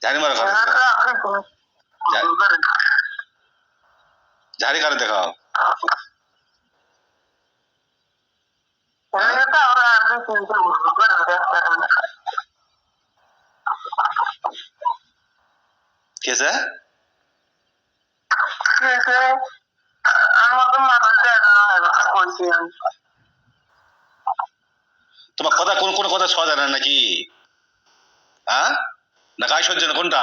ঝাড়ি মারো কারে ঝাড়ি কারে দেখাও কেসে তোমার কথা কোন কোন কথা শোয়া যায় না নাকি হ্যাঁ না গায়ে সহ্য না কোনটা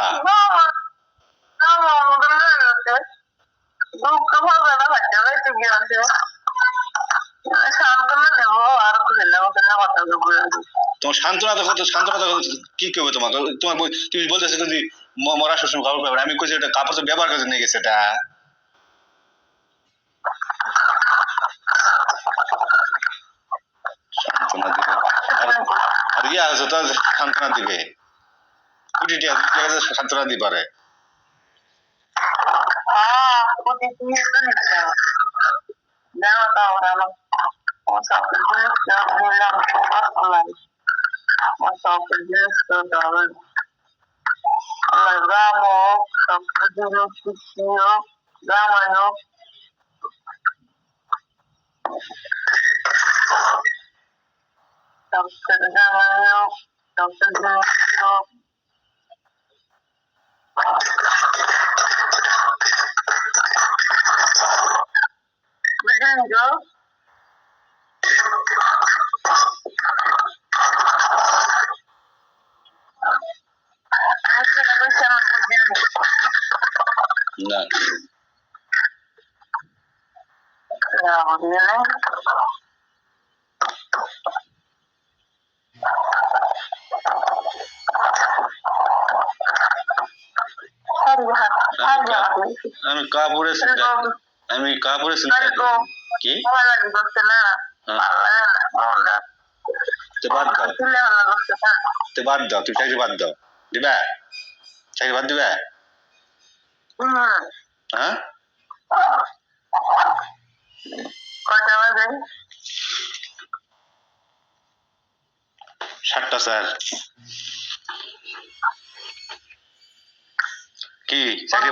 তোমার সান্ত্বনা কি করবে তোমার তোমার তুমি বলতেছো যদি মরা শ্বশুর খবর পাবে আমি কইছি এটা কাপড় তো ব্যবহার করে নিয়ে গেছে এটা সান্ত্বনা দিবে আর ইয়া আছে তো সান্ত্বনা দিবে কুটিটি আছে সান্ত্বনা দিতে পারে না আমি কাপড়ে কি বাদ দাও তুই চাকরি বাদ দাও দিবা চাকরি বাদ দিবা হ্যাঁ সাতটা স্যার কি চাকরি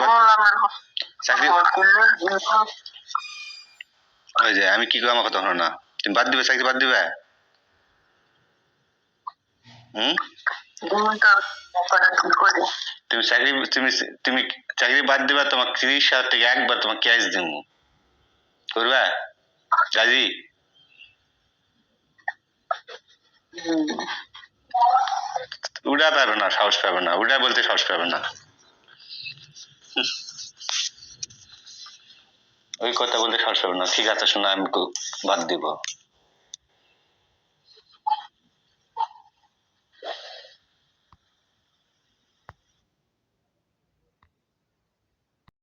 ওই যে আমি কি আমার কথা হলো না তুমি বাদ দিবে চাকরি বাদ দিবে তুমি চাকরি তুমি চাকরি বাদ দিবা তোমার 30,000 থেকে একবার তোমার ক্যাশ দিব করবা রাজি উড়া পাবে না সাহস পাবে না উড়া বলতে সাহস পাবে না ওই কথা বলতে সাহস পাবে না ঠিক আছে শোনা আমি বাদ দিব